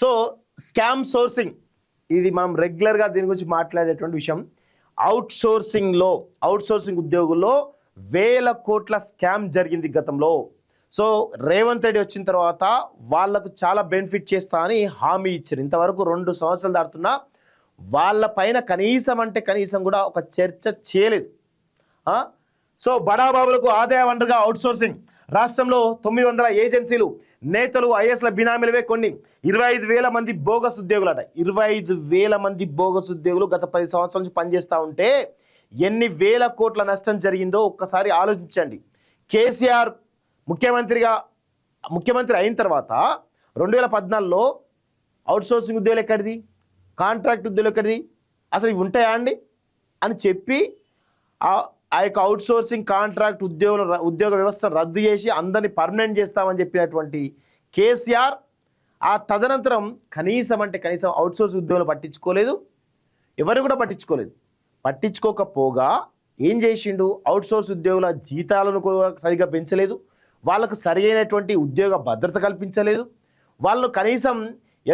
So scam sourcing ఇది మనం రెగ్యులర్గా దీని గురించి మాట్లాడేటువంటి విషయం. అవుట్ సోర్సింగ్ ఉద్యోగుల్లో వేల కోట్ల స్కామ్ జరిగింది గతంలో. సో రేవంత్ రెడ్డి వచ్చిన తర్వాత వాళ్లకు చాలా బెనిఫిట్ చేస్తా అని హామీ ఇచ్చారు. ఇంతవరకు 2 సంవత్సరాలు దాటుతున్నా వాళ్ళ పైన కనీసం కూడా ఒక చర్చ చేయలేదు. సో బడాబాబులకు ఆదాయ వనరుగా అవుట్ సోర్సింగ్. రాష్ట్రంలో 900 ఏజెన్సీలు, నేతలు, ఐఎస్ల బినామీలవే కొన్ని. 25,000 మంది బోగస్ ఉద్యోగులు అట. 25,000 మంది బోగస్ ఉద్యోగులు గత 10 సంవత్సరాల నుంచి పనిచేస్తూ ఉంటే ఎన్ని వేల కోట్ల నష్టం జరిగిందో ఒక్కసారి ఆలోచించండి. కేసీఆర్ ముఖ్యమంత్రి అయిన తర్వాత 2014లో అవుట్ సోర్సింగ్ ఉద్యోగులు ఎక్కడిది, కాంట్రాక్ట్ ఉద్యోగులు ఎక్కడిది, అసలు ఇవి ఉంటాయా అండి అని చెప్పి ఆ యొక్క అవుట్ సోర్సింగ్ కాంట్రాక్ట్ ఉద్యోగ వ్యవస్థను రద్దు చేసి అందరినీ పర్మనెంట్ చేస్తామని చెప్పినటువంటి కేసీఆర్ ఆ తదనంతరం కనీసం అవుట్ సోర్సింగ్ ఉద్యోగులు పట్టించుకోలేదు, ఎవరు కూడా పట్టించుకోకపోగా ఏం చేసిండు, అవుట్ సోర్స్ ఉద్యోగుల జీతాలను కూడా సరిగ్గా పెంచలేదు, వాళ్ళకు సరైనటువంటి ఉద్యోగ భద్రత కల్పించలేదు. వాళ్ళు కనీసం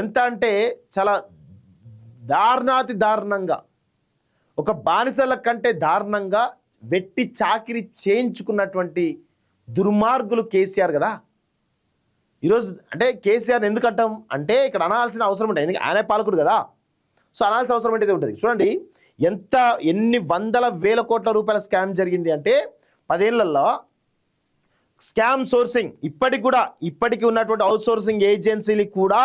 ఎంత అంటే చాలా దారుణంగా ఒక బానిసల కంటే దారుణంగా వెట్టి చాకిరి చేయించుకున్నటువంటి దుర్మార్గులు కేసీఆర్ కదా. ఈరోజు అంటే కేసీఆర్ ఎందుకంటాం అంటే ఇక్కడ అనాల్సిన అవసరం ఉంటుంది, ఎందుకంటే ఆయన పాలకుడు కదా. సో అనాల్సిన అవసరం అంటే ఉంటుంది. చూడండి ఎన్ని వందల వేల కోట్ల రూపాయల స్కామ్ జరిగింది అంటే 10 ఏళ్లలో. స్కామ్ సోర్సింగ్ ఇప్పటికీ ఉన్నటువంటి అవుట్ సోర్సింగ్ ఏజెన్సీలు కూడా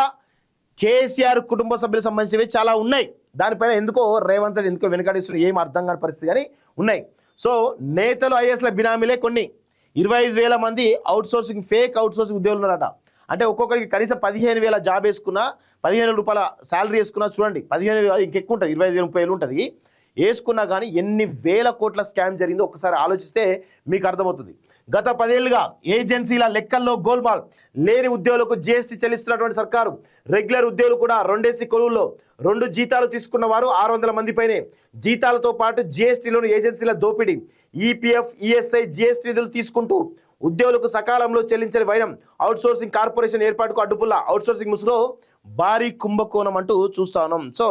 కేసీఆర్ కుటుంబ సభ్యులకు సంబంధించినవి చాలా ఉన్నాయి. దానిపైన ఎందుకో రేవంత్ రెడ్డి ఎందుకో వెనుకడిస్తున్నారు, ఏం అర్థం కాని పరిస్థితి కానీ ఉన్నాయి. సో నేతలు, ఐఏఎస్ల బినామీలే కొన్ని. 25,000 మంది ఫేక్ అవుట్ సోర్సింగ్ ఉద్యోగులు ఉన్నారట. అంటే ఒక్కొక్కరికి కనీసం 15,000 జాబ్ వేసుకున్నా, 15,000 రూపాయల శాలరీ వేసుకున్నా, చూడండి 15,000 ఇంకెక్కువ ఉంటుంది, 25,000 30,000 ఉంటుంది వేసుకున్నా కానీ ఎన్ని వేల కోట్ల స్కామ్ జరిగిందో ఒకసారి ఆలోచిస్తే మీకు అర్థమవుతుంది. గత 10 ఏళ్లుగా ఏజెన్సీల లెక్కల్లో గోల్మాల్. లేని ఉద్యోగులకు జీఎస్టీ చెల్లిస్తున్నటువంటి సర్కారు. రెగ్యులర్ ఉద్యోగులు కూడా 2 కొలువుల్లో 2 జీతాలు తీసుకున్న వారు 600 మంది పైనే. జీతాలతో పాటు జీఎస్టీలోని ఏజెన్సీల దోపిడీ. ఈపీఎఫ్, ఈఎస్ఐ, జీఎస్టీ నిధులు తీసుకుంటూ ఉద్యోగులకు సకాలంలో చెల్లించని వైనం. అవుట్ సోర్సింగ్ కార్పొరేషన్ ఏర్పాటుకు అడ్డుపుల్ల. అవుట్ సోర్సింగ్ ముసులో భారీ కుంభకోణం అంటూ చూస్తా ఉన్నాం. సో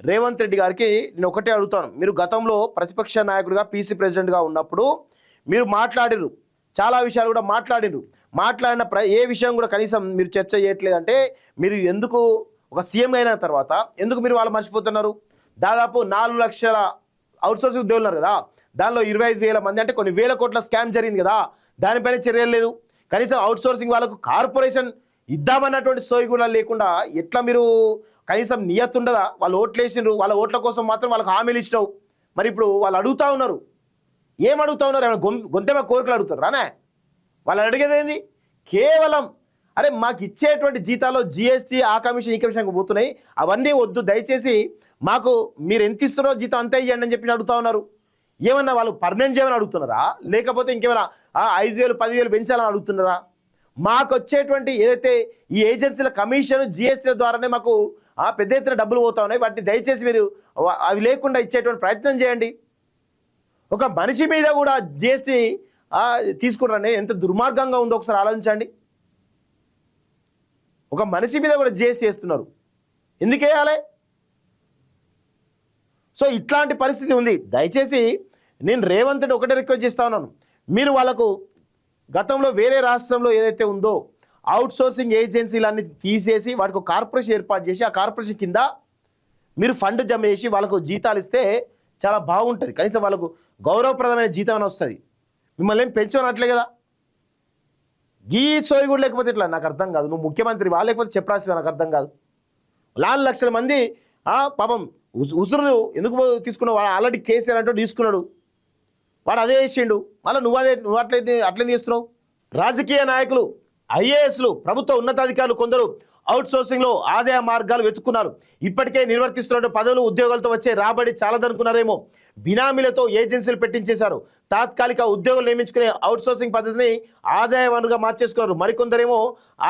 రేవంత్ రెడ్డి గారికి నేను ఒకటే అడుగుతాను, మీరు గతంలో ప్రతిపక్ష నాయకుడిగా పీసీ ప్రెసిడెంట్గా ఉన్నప్పుడు మీరు మాట్లాడిరు, చాలా విషయాలు కూడా మాట్లాడిన ఏ విషయం కూడా కనీసం మీరు చర్చ చేయట్లేదంటే మీరు ఎందుకు ఒక సీఎం అయిన తర్వాత ఎందుకు మీరు వాళ్ళు మర్చిపోతున్నారు? దాదాపు 4 లక్షల అవుట్ సోర్సింగ్ ఉద్యోగులు ఉన్నారు కదా, దానిలో 25,000 మంది అంటే కొన్ని వేల కోట్ల స్కామ్ జరిగింది కదా, దానిపైన చర్యలు లేదు. కనీసం అవుట్ సోర్సింగ్ వాళ్ళకు కార్పొరేషన్ ఇద్దామన్నటువంటి సోయి కూడా లేకుండా ఎట్లా మీరు కనీసం నియత్ ఉండదా? వాళ్ళు ఓట్లు వేసిండ్రు, వాళ్ళ ఓట్ల కోసం మాత్రం వాళ్ళకి హామీలు ఇచ్చినావు. మరి ఇప్పుడు వాళ్ళు అడుగుతా ఉన్నారు, ఏం అడుగుతా ఉన్నారు? గొంతెమ కోరికలు అడుగుతారు రానే. వాళ్ళు అడిగేది ఏంది? కేవలం అరే మాకు ఇచ్చేటువంటి జీతాల్లో జీఎస్టీ, ఆ కమిషన్, ఈ కమిషన్ పోతున్నాయి, అవన్నీ వద్దు, దయచేసి మాకు మీరు ఎంత ఇస్తున్నారో జీతం అంతే ఇవ్వండి అని చెప్పి అడుగుతా ఉన్నారు. ఏమన్నా వాళ్ళు పర్మనెంట్ చేయమని అడుగుతున్నారా, లేకపోతే ఇంకేమైనా 5,000 10,000 పెంచాలని అడుగుతున్నారా? మాకు వచ్చేటువంటి ఏదైతే ఈ ఏజెన్సీల కమిషన్, జీఎస్టీల ద్వారానే మాకు పెద్ద ఎత్తున డబ్బులు పోతా ఉన్నాయి, వాటిని దయచేసి మీరు అవి లేకుండా ఇచ్చేటువంటి ప్రయత్నం చేయండి. ఒక మనిషి మీద కూడా జీఎస్టీ తీసుకుంటారని ఎంత దుర్మార్గంగా ఉందో ఒకసారి ఆలోచించండి. ఒక మనిషి మీద కూడా జీఎస్టీ చేస్తున్నారు, ఎందుకు వేయాలి? సో ఇట్లాంటి పరిస్థితి ఉంది. దయచేసి నేను రేవంత్ రెడ్డి ఒకటే రిక్వెస్ట్ చేస్తా ఉన్నాను, మీరు వాళ్ళకు గతంలో వేరే రాష్ట్రంలో ఏదైతే ఉందో అవుట్ సోర్సింగ్ ఏజెన్సీలన్నీ తీసేసి వాటికి కార్పొరేషన్ ఏర్పాటు చేసి ఆ కార్పొరేషన్ కింద మీరు ఫండ్ జమ చేసి వాళ్ళకు జీతాలు ఇస్తే చాలా బాగుంటుంది. కనీసం వాళ్ళకు గౌరవప్రదమైన జీతం అని వస్తుంది. మిమ్మల్ని ఏం పెంచనట్లే కదా. గీ సోయి కూడా లేకపోతే ఇట్లా నాకు అర్థం కాదు. నువ్వు ముఖ్యమంత్రి వా లేకపోతే చెప్పరాసివా నాకు అర్థం కాదు. 4 లక్షల మంది పాపం ఉసురు ఎందుకు తీసుకున్నావు? వాడు ఆల్రెడీ కేసీఆర్ అంటూ తీసుకున్నాడు, వాడు అదే చేసిండు, మళ్ళీ నువ్వు అట్లే చేస్తున్నావు. రాజకీయ నాయకులు, ఐఏఎస్లు, ప్రభుత్వ ఉన్నతాధికారులు కొందరు అవుట్ సోర్సింగ్లో ఆదాయ మార్గాలు వెతుక్కున్నారు. ఇప్పటికే నిర్వర్తిస్తున్న పదవులు, ఉద్యోగాలతో వచ్చే రాబడి చాలదనుకున్నారేమో. బినామీలతో ఏజెన్సీలు పెట్టించేశారు. తాత్కాలిక ఉద్యోగులు నియమించుకునే అవుట్ సోర్సింగ్ పద్ధతిని ఆదాయ వనరుగా మార్చేసుకున్నారు. మరికొందరేమో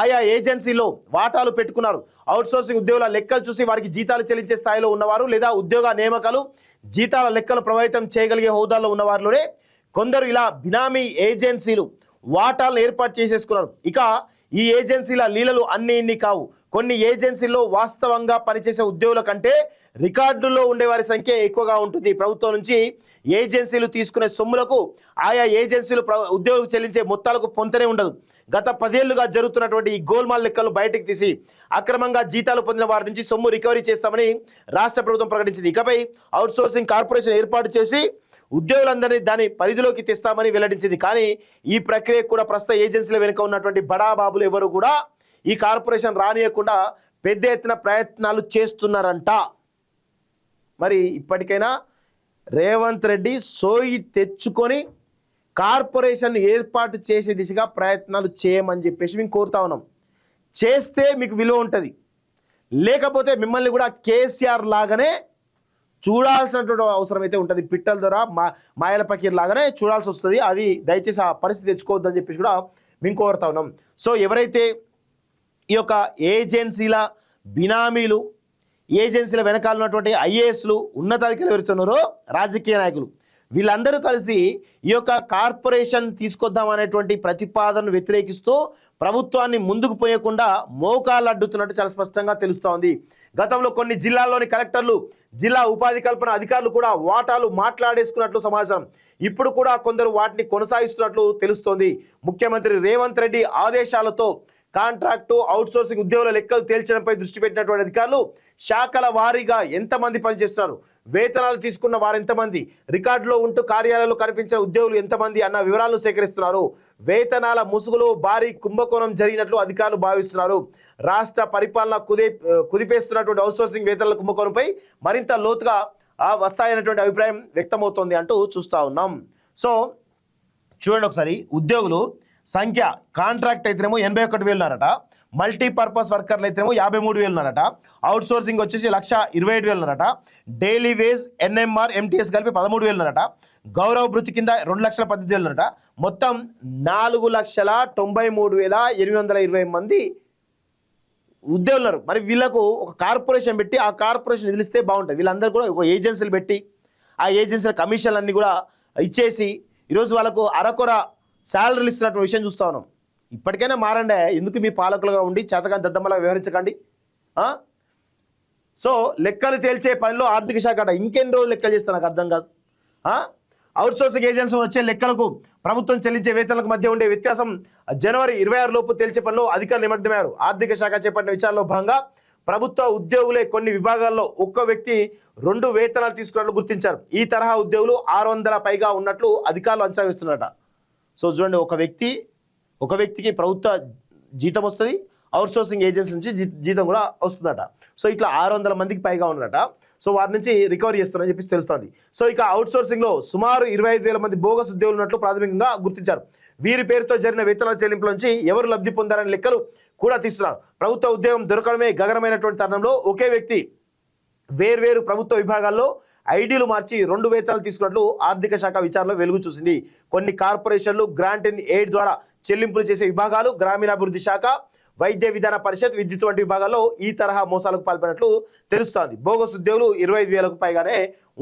ఆయా ఏజెన్సీలో వాటాలు పెట్టుకున్నారు. అవుట్ సోర్సింగ్ ఉద్యోగుల లెక్కలు చూసి వారికి జీతాలు చెల్లించే స్థాయిలో ఉన్నవారు లేదా ఉద్యోగ నియామకాలు, జీతాల లెక్కలు ప్రభావితం చేయగలిగే హోదాలో ఉన్నవారిలోనే కొందరు ఇలా బినామీ ఏజెన్సీలు వాటాలను ఏర్పాటు చేసేసుకున్నారు. ఇక ఈ ఏజెన్సీల లీలలు అన్ని ఇన్ని కావు. కొన్ని ఏజెన్సీల్లో వాస్తవంగా పనిచేసే ఉద్యోగుల కంటే రికార్డుల్లో ఉండేవారి సంఖ్య ఎక్కువగా ఉంటుంది. ప్రభుత్వం నుంచి ఏజెన్సీలు తీసుకునే సొమ్ములకు ఆయా ఏజెన్సీలు ఉద్యోగులకు చెల్లించే మొత్తాలకు పొంతనే ఉండదు. గత 10 ఏళ్లుగా జరుగుతున్నటువంటి ఈ గోల్మాల్ లెక్కలు బయటకు తీసి అక్రమంగా జీతాలు పొందిన వారి నుంచి సొమ్ము రికవరీ చేస్తామని రాష్ట్ర ప్రభుత్వం ప్రకటించింది. ఇకపై అవుట్సోర్సింగ్ కార్పొరేషన్ ఏర్పాటు చేసి ఉద్యోగులందరినీ దాని పరిధిలోకి తెస్తామని వెల్లడించింది. కానీ ఈ ప్రక్రియ కూడా ప్రస్తుత ఏజెన్సీల వెనుక ఉన్నటువంటి బడాబాబులు ఎవరు కూడా ఈ కార్పొరేషన్ రానియకుండా పెద్ద ఎత్తున ప్రయత్నాలు చేస్తున్నారంట. మరి ఇప్పటికైనా రేవంత్ రెడ్డి సోయి తెచ్చుకొని కార్పొరేషన్ ఏర్పాటు చేసే దిశగా ప్రయత్నాలు చేయమని చెప్పేసి మేము కోరుతా ఉన్నాం. చేస్తే మీకు విలువ ఉంటుంది, లేకపోతే మిమ్మల్ని కూడా కేసీఆర్ లాగానే చూడాల్సినటువంటి అవసరం అయితే ఉంటుంది. పిట్టల ద్వారా మాయల పకీర్ లాగానే చూడాల్సి వస్తుంది. అది దయచేసి ఆ పరిస్థితి తెచ్చుకోవద్దని చెప్పేసి కూడా మేము కోరుతా ఉన్నాం. సో ఎవరైతే ఈ యొక్క ఏజెన్సీల బినామీలు, ఏజెన్సీల వెనకాల ఉన్నటువంటి ఐఏఎస్లు, ఉన్నతాధికారులు ఎవరుతున్నారో రాజకీయ నాయకులు, వీళ్ళందరూ కలిసి ఈ యొక్క కార్పొరేషన్ తీసుకొద్దాం అనేటువంటి ప్రతిపాదనను వ్యతిరేకిస్తూ ప్రభుత్వాన్ని ముందుకు పోయకుండా మోకాలు అడ్డుతున్నట్టు చాలా స్పష్టంగా తెలుస్తోంది. గతంలో కొన్ని జిల్లాల్లోని కలెక్టర్లు, జిల్లా ఉపాధి కల్పన అధికారులు కూడా వాటాలు మాట్లాడేసుకున్నట్లు సమాచారం. ఇప్పుడు కూడా కొందరు వాటిని కొనసాగిస్తున్నట్లు తెలుస్తోంది. ముఖ్యమంత్రి రేవంత్ రెడ్డి ఆదేశాలతో కాంట్రాక్టు, అవుట్సోర్సింగ్ ఉద్యోగుల లెక్కలు తేల్చడంపై దృష్టి పెట్టినటువంటి అధికారులు శాఖల వారీగా ఎంతమంది పనిచేస్తున్నారు, వేతనాలు తీసుకున్న వారు ఎంతమంది, రికార్డులో ఉంటూ కార్యాలయంలో కనిపించిన ఉద్యోగులు ఎంతమంది అన్న వివరాలను సేకరిస్తున్నారు. వేతనాల ముసుగులో భారీ కుంభకోణం జరిగినట్లు అధికారులు భావిస్తున్నారు. రాష్ట్ర పరిపాలన కుదిపేస్తున్నటువంటి అవుట్సోర్సింగ్ వేతనాల కుంభకోణంపై మరింత లోతుగా వస్తాయనేటువంటి అభిప్రాయం వ్యక్తమవుతోంది అంటూ చూస్తూ ఉన్నాం. సో చూడండి ఒకసారి, ఉద్యోగులు సంఖ్య కాంట్రాక్ట్ అయితేనేమో 81,000 ఉన్నారట, మల్టీపర్పస్ వర్కర్లు అయితేనేమో 53,000 ఉన్నారట, అవుట్సోర్సింగ్ వచ్చేసి 1,27,000 ఉన్నారట, డైలీ వేజ్, ఎన్ఎంఆర్, ఎంటీఎస్ కలిపి 13,000 ఉన్నారట, గౌరవ భృతి కింద 2,18,000 ఉన్నారట. మొత్తం 4,93,820 మంది ఉద్యోగులు ఉన్నారు. మరి వీళ్ళకు ఒక కార్పొరేషన్ పెట్టి ఆ కార్పొరేషన్ నిలిస్తే బాగుంటుంది. వీళ్ళందరూ కూడా ఒక ఏజెన్సీలు పెట్టి ఆ ఏజెన్సీల కమిషన్లు అన్నీ కూడా ఇచ్చేసి ఈరోజు వాళ్ళకు అరకొర శాలరీలు ఇస్తున్నటువంటి విషయం చూస్తూ ఉన్నాం. ఇప్పటికైనా మారండి, ఎందుకు మీ పాలకులుగా ఉండి చేతగాని దద్దమ్మలా వ్యవహరించకండి. సో లెక్కలు తేల్చే పనిలో ఆర్థిక శాఖ ఇంకెన్ని రోజులు లెక్కలు చేస్తే నాకు అర్థం కాదు. అవుట్సోర్సింగ్ ఏజెన్సీ వచ్చే లెక్కలకు ప్రభుత్వం చెల్లించే వేతనాలకు మధ్య ఉండే వ్యత్యాసం జనవరి 26 లోపు తేల్చే పనిలో అధికారులు నిమగ్నమయ్యారు. ఆర్థిక శాఖ చేపట్టిన విచారణలో భాగంగా ప్రభుత్వ ఉద్యోగులే కొన్ని విభాగాల్లో ఒక్క వ్యక్తి 2 వేతనాలు తీసుకున్నట్లు గుర్తించారు. ఈ తరహా ఉద్యోగులు 600 పైగా ఉన్నట్లు అధికారులు అంచనా వేస్తున్నారట. సో చూడండి, ఒక వ్యక్తికి ప్రభుత్వ జీతం వస్తుంది, అవుట్సోర్సింగ్ ఏజెన్సీ నుంచి జీతం కూడా వస్తుందట. సో ఇట్లా 600 మందికి పైగా ఉన్నారట. సో వారి నుంచి రికవరీ చేస్తున్నారని చెప్పి తెలుస్తోంది. సో ఇక అవుట్సోర్సింగ్లో సుమారు 25,000 మంది బోగస్ ఉద్యోగులు ఉన్నట్లు ప్రాథమికంగా గుర్తించారు. వీరి పేరుతో జరిగిన వేతనాల చెల్లింపుల నుంచి ఎవరు లబ్ధి పొందారనే లెక్కలు కూడా తీస్తున్నారు. ప్రభుత్వ ఉద్యోగం దొరకడమే గగనమైనటువంటి తరుణంలో ఒకే వ్యక్తి వేర్వేరు ప్రభుత్వ విభాగాల్లో ఐడీలు మార్చి 2 వేతనాలు తీసుకున్నట్లు ఆర్థిక శాఖ విచారణలో వెలుగు చూసింది. కొన్ని కార్పొరేషన్లు గ్రాంట్ అండ్ ఎయిడ్ ద్వారా చెల్లింపులు చేసే విభాగాలు, గ్రామీణాభివృద్ధి శాఖ, వైద్య విధాన పరిషత్, విద్యుత్ వంటి విభాగాల్లో ఈ తరహా మోసాలకు పాల్పడినట్లు తెలుస్తోంది. బోగస్ ఉద్యోగులు 25,000కు పైగానే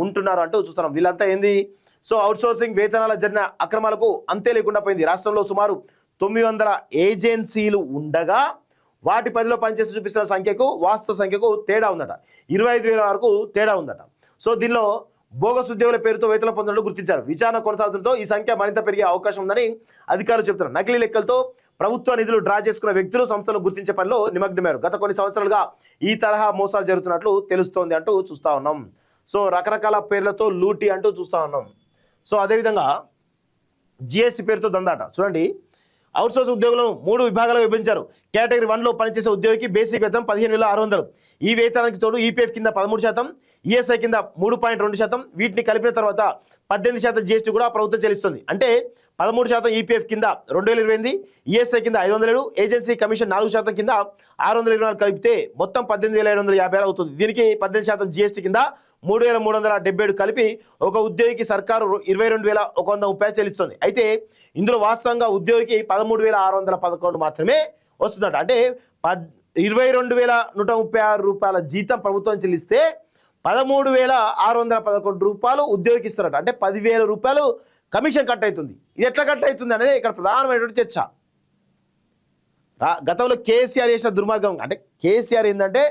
ఉంటున్నారు అంటూ చూస్తున్నాం. వీళ్ళంతా ఏంది? సో అవుట్సోర్సింగ్ వేతనాల జరిగిన అక్రమాలకు అంతే లేకుండా పోయింది. రాష్ట్రంలో సుమారు 900 ఏజెన్సీలు ఉండగా వాటి పరిధిలో పనిచేస్తూ చూపిస్తున్న సంఖ్యకు వాస్తవ సంఖ్యకు తేడా ఉందట. 25,000 వరకు తేడా ఉందట. సో దీనిలో బోగస్ ఉద్యోగుల పేరుతో వేతనం పొందడం గుర్తించారు. విచారణ కొనసాగుతుండటంతో ఈ సంఖ్య మరింత పెరిగే అవకాశం ఉందని అధికారులు చెబుతున్నారు. నకిలీ లెక్కలతో ప్రభుత్వ నిధులు డ్రా చేసుకున్న వ్యక్తులు, సంస్థలు గుర్తించే పనిలో నిమగ్నమయ్యారు. గత కొన్ని సంవత్సరాలుగా ఈ తరహా మోసాలు జరుగుతున్నట్లు తెలుస్తోంది అంటూ చూస్తూ ఉన్నాం. సో రకరకాల పేర్లతో లూటీ అంటూ చూస్తూ ఉన్నాం. సో అదేవిధంగా జిఎస్టీ పేరుతో దందాట. చూడండి, అవుట్సోర్స్ ఉద్యోగులను 3 విభాగాలుగా విభజించారు. కేటగిరీ 1లో పనిచేసే ఉద్యోగికి బేసిక్ వేతనం 15,600. ఈ వేతనానికి తోడు ఈపీఎఫ్ కింద 13%, ఈఎస్ఐ కింద 3.2%, వీటిని కలిపిన తర్వాత 18% జీఎస్టీ కూడా ప్రభుత్వం చెల్లిస్తుంది. అంటే 13% ఈపీఎఫ్ కింద 2,028, ఈఎస్ఐ కింద 507, ఏజెన్సీ కమిషన్ 4% కింద 624 కలిపితే మొత్తం 18,756 అవుతుంది. దీనికి 18% జీఎస్టీ కింద 3,377 కలిపి ఒక ఉద్యోగికి సర్కారు 22,130 చెల్లిస్తుంది. అయితే ఇందులో వాస్తవంగా ఉద్యోగికి 13,611 మాత్రమే వస్తుందట. అంటే 22,136 రూపాయల జీతం ప్రభుత్వం చెల్లిస్తే 13,611 రూపాయలు ఉద్యోగికి ఇస్తున్నారట. అంటే 10,000 రూపాయలు కమిషన్ కట్ అవుతుంది. ఇది ఎట్లా కట్ అవుతుంది అనేది ఇక్కడ ప్రధానమైనటువంటి చర్చ. గతంలో కేసీఆర్ చేసిన దుర్మార్గం అంటే కేసీఆర్ ఏంటంటే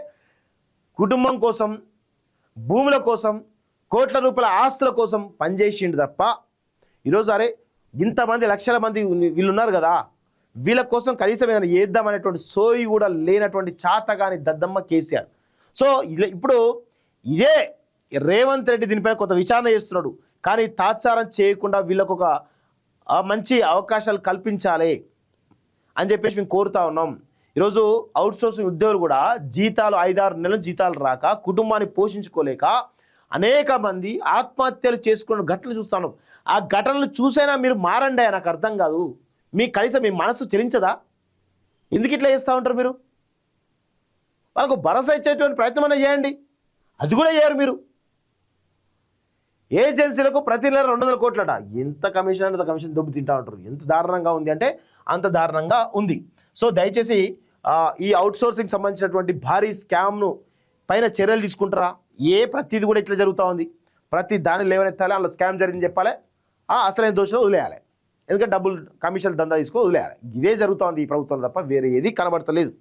కుటుంబం కోసం, భూముల కోసం, కోట్ల రూపాయల ఆస్తుల కోసం పనిచేసిండు తప్ప ఈరోజు అరే ఇంతమంది లక్షల మంది వీళ్ళు ఉన్నారు కదా, వీళ్ళ కోసం కనీసం ఏదైనా చేద్దామనేటువంటి సోయి కూడా లేనటువంటి చాతగాని దద్దమ్మ కేసీఆర్. సో ఇప్పుడు ఇదే రేవంత్ రెడ్డి దీనిపైన కొంత విచారణ చేస్తున్నాడు, కానీ తాత్సారం చేయకుండా వీళ్ళకు ఒక మంచి అవకాశాలు కల్పించాలి అని చెప్పేసి మేము కోరుతా ఉన్నాం. ఈరోజు అవుట్సోర్సింగ్ ఉద్యోగులు కూడా జీతాలు 5-6 నెలలు జీతాలు రాక కుటుంబాన్ని పోషించుకోలేక అనేక మంది ఆత్మహత్యలు చేసుకున్న ఘటనలు చూస్తాను. ఆ ఘటనలు చూసైనా మీరు మారండి, నాకు అర్థం కాదు. మీ కనీసం మీ మనసు చెలించదా? ఎందుకు ఇట్లా చేస్తూ ఉంటారు మీరు? వాళ్ళకు భరోసా ఇచ్చేటువంటి ప్రయత్నం అయినా చేయండి, అది కూడా చేయరు మీరు. ఏజెన్సీలకు ప్రతి నెల 200 కోట్లట. ఎంత కమిషన్ అంటే కమిషన్ దొబ్బు తింటా ఉంటారు. ఎంత దారుణంగా ఉంది అంటే అంత దారుణంగా ఉంది. సో దయచేసి ఈ అవుట్సోర్సింగ్ సంబంధించినటువంటి భారీ స్కామ్ను పైన చర్యలు తీసుకుంటారా? ప్రతిది కూడా ఇట్లా జరుగుతూ ఉంది. ప్రతి దాన్ని లేవనెత్తాలి, అందులో స్కామ్ జరిగింది చెప్పాలి, అసలైన దోషులు వదిలేయాలి. ఎందుకంటే డబ్బులు కమిషన్ దందా తీసుకో వదిలేయాలి. ఇదే జరుగుతూ ఉంది ఈ ప్రభుత్వం తప్ప వేరే ఏది కనబడతలేదు.